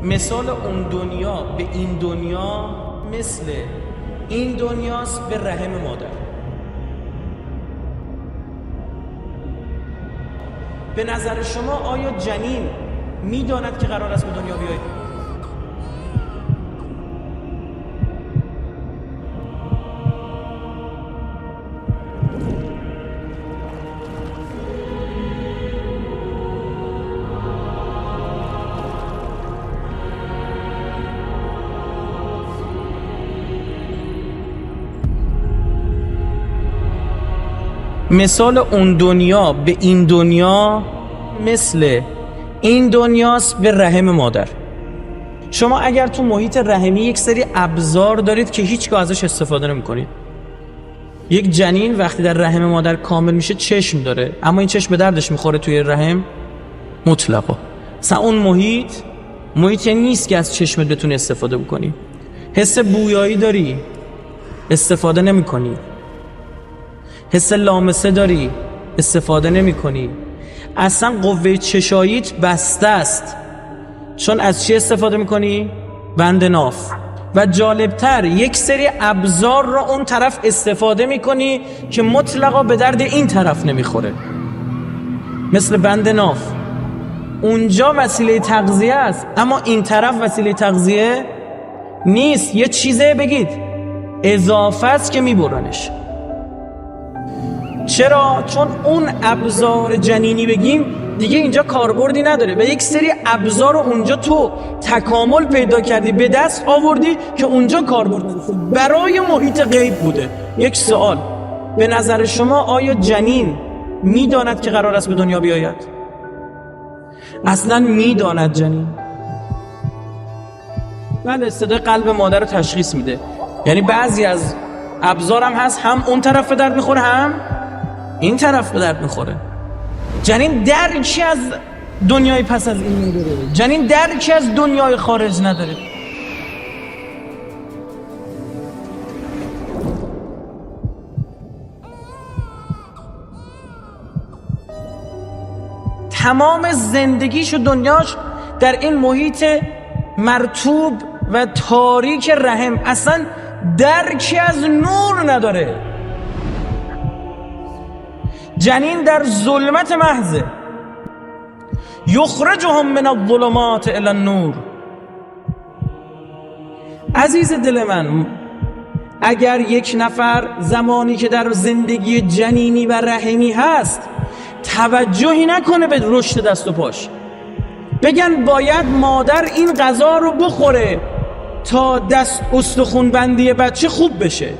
مثال اون دنیا به این دنیا مثل این دنیاست به رحم مادر. به نظر شما آیا جنین میداند که قرار است به دنیا بیاید؟ مثال اون دنیا به این دنیا مثل این دنیاست به رحم مادر. شما اگر تو محیط رحمی یک سری ابزار دارید که هیچگاه ازش استفاده نمی‌کنید. یک جنین وقتی در رحم مادر کامل میشه چشم داره، اما این چشم به دردش میخوره توی رحم مطلقا. مثلا اون محیطی نیست که از چشمت بتونی استفاده بکنی. حس بویایی داری، استفاده نمی‌کنی. حس لامسه داری، استفاده نمی کنی. اصلا قوه چشاییت بسته است، چون از چی استفاده می کنی؟ بند ناف. و جالبتر یک سری ابزار را اون طرف استفاده می کنی که مطلقا به درد این طرف نمی خوره، مثل بند ناف. اونجا وسیله تغذیه است، اما این طرف وسیله تغذیه نیست. یه چیزه بگید اضافه است که می برنش. چرا؟ چون اون ابزار جنینی بگیم دیگه اینجا کاربردی نداره و یک سری ابزار رو اونجا تو تکامل پیدا کردی، به دست آوردی که اونجا کاربرد برای محیط غیب بوده. یک سوال، به نظر شما آیا جنین میداند که قرار است به دنیا بیاید؟ اصلا میداند جنین؟ بله، صدای قلب مادر رو تشخیص میده. یعنی بعضی از ابزارم هست هم اون طرف به درد میخوره هم این طرف به درد میخوره. جنین درکی از دنیای پس از این نداره، جنین درکی از دنیای خارج نداره. تمام زندگیش و دنیاش در این محیط مرطوب و تاریک رحم، اصلا درکی از نور نداره. جنین در ظلمت محضه. یخرجهم من الظلمات الی النور. عزیز دل من، اگر یک نفر زمانی که در زندگی جنینی و رحمی هست توجهی نکنه به رشد دست و پاش، بگن باید مادر این غذا رو بخوره تا دست استخون بندی بچه خوب بشه،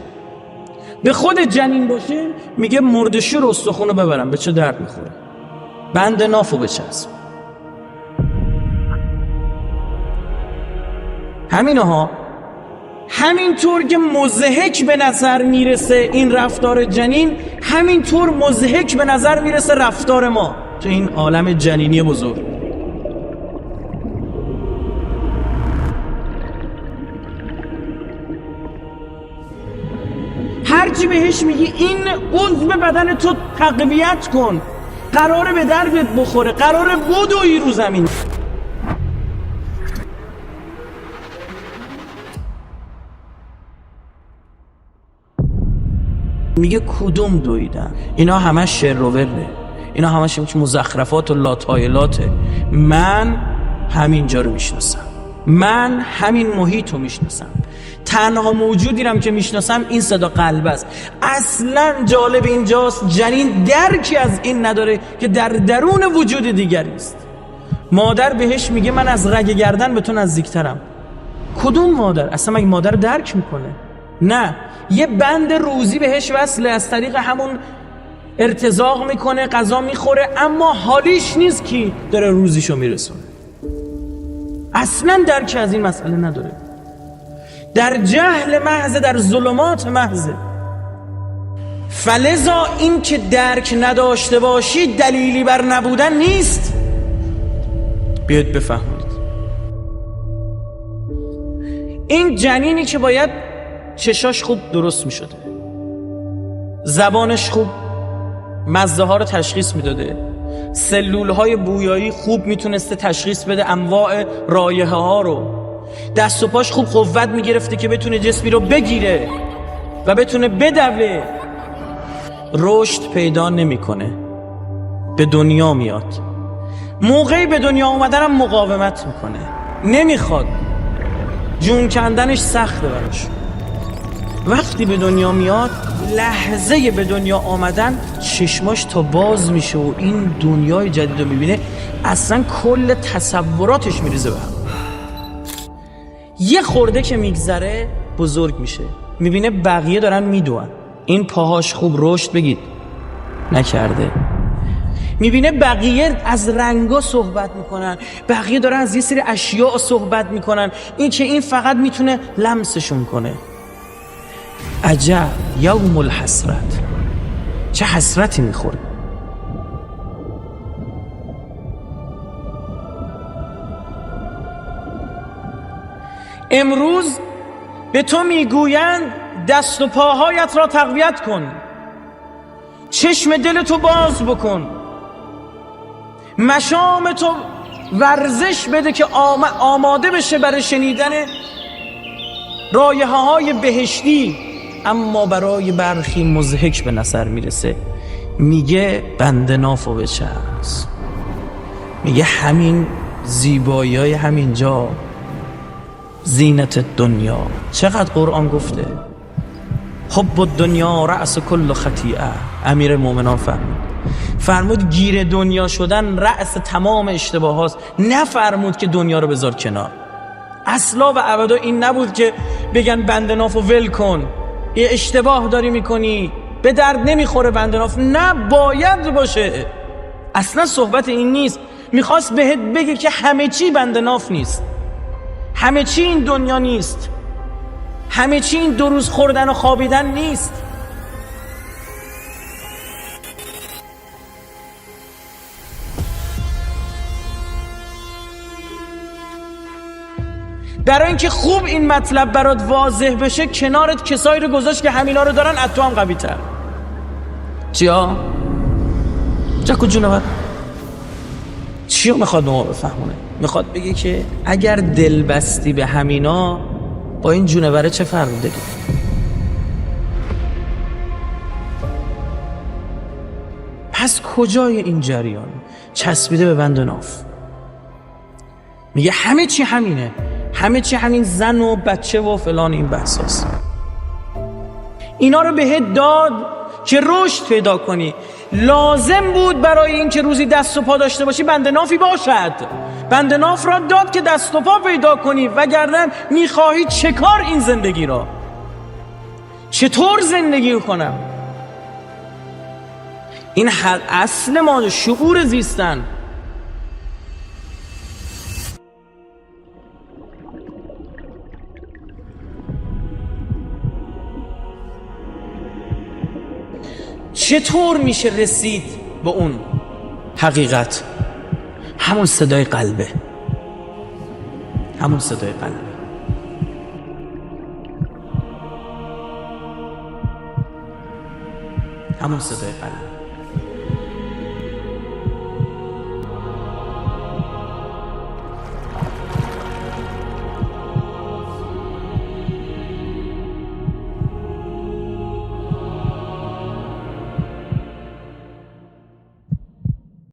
به خود جنین باشه میگه مردشور استخونو ببرم، به چه درد میخوره؟ بند نافو بچسب. همینها همینطور که مضحک به نظر میرسه این رفتار جنین، همینطور مضحک به نظر میرسه رفتار ما تو این عالم جنینی بزرگ. هرچی بهش میگی این عضو بدن تو تقویت کن، قراره به دردت بخوره، قراره بدوی رو زمین. میگه کدوم دویدن؟ اینا همش شروره، اینا همش مزخرفات و لاتایلاته. من همینجا رو میشناسم، من همین محیط رو میشناسم، تنها موجودیرم که میشناسم این صدا قلب است. اصلا جالب اینجاست جنین درکی از این نداره که در درون وجود دیگری است. مادر بهش میگه من از رگ گردن به تو نزدیکترم. کدوم مادر؟ اصلا مگه مادر درک میکنه؟ نه، یه بند روزی بهش وصله، از طریق همون ارتزاق میکنه، غذا میخوره، اما حالیش نیست کی داره روزیشو میرسونه. اصلا درک از این مسئله نداره، در جهل محض، در ظلمات محض. فلذا این که درک نداشته باشی دلیلی بر نبودن نیست. بیاید بفهمید این جنینی که باید چشاش خوب درست می شده، زبانش خوب مزه ها رو تشخیص می داده، سلول های بویایی خوب میتونسته تشخیص بده انواع رایحه ها رو، دست و پاش خوب قوت میگرفته که بتونه جسمی رو بگیره و بتونه بدوه. رشد پیدا نمیکنه، به دنیا میاد، موقعی به دنیا اومدنم مقاومت میکنه، نمیخواد، جون کندنش سخته براش. وقتی به دنیا میاد، لحظه به دنیا آمدن چشماش تا باز میشه و این دنیای جدید رو میبینه، اصلا کل تصوراتش میریزه به هم. یه خورده که میگذره بزرگ میشه، میبینه بقیه دارن میدوئن، این پاهاش خوب رشد بگید نکرده. میبینه بقیه از رنگا صحبت میکنن، بقیه دارن از یه سری اشیاء صحبت میکنن، این که این فقط میتونه لمسشون کنه. عجب یوم الحسرت، چه حسرتی میخوره. امروز به تو میگویند دست و پاهایت را تقویت کن، چشم دل تو باز بکن، مشام تو ورزش بده که آماده بشه برای شنیدن رایحه های بهشتی. اما برای برخی مضحک به نظر میرسه، میگه بنده نافو بچرس، میگه همین زیبایی های همین جا زینت دنیا. چقدر قرآن گفته حب الدنیا رأس کل خطیئه. امیر مومنان فرمود گیر دنیا شدن رأس تمام اشتباه هاست، نه فرمود که دنیا رو بذار کنار. اصلا و ابدا این نبود که بگن بنده نافو ول کن، یه اشتباه داری میکنی، به درد نمیخوره بنده ناف. نه، باید باشه، اصلا صحبت این نیست. میخواست بهت بگه که همه چی بنده ناف نیست، همه چی این دنیا نیست، همه چی این 2 روز خوردن و خوابیدن نیست. برای اینکه خوب این مطلب برات واضح بشه، کنارت کسایی رو گذاشت که همینا رو دارن از تو هم قوی تر. چیا؟ جاکو جونور چیو میخواد به ما بفهمونه؟ میخواد بگه که اگر دل بستی به همینا، با این جونوره چه فرق داری؟ پس کجای این جریان چسبیده به بند ناف؟ میگه همه چی همینه، همه چی همین زن و بچه و فلان این بحثاست. اینا رو بهت داد که رشد پیدا کنی. لازم بود برای این که روزی دست و پا داشته باشی بند نافی باشد. بند ناف را داد که دست و پا پیدا کنی، وگرنه میخواهی چه کار این زندگی را؟ چطور زندگی کنم؟ این اصل ما، شعور زیستن. چطور میشه رسید به اون حقیقت؟ همون صدای قلبه، همون صدای قلبه. همون صدای قلبه.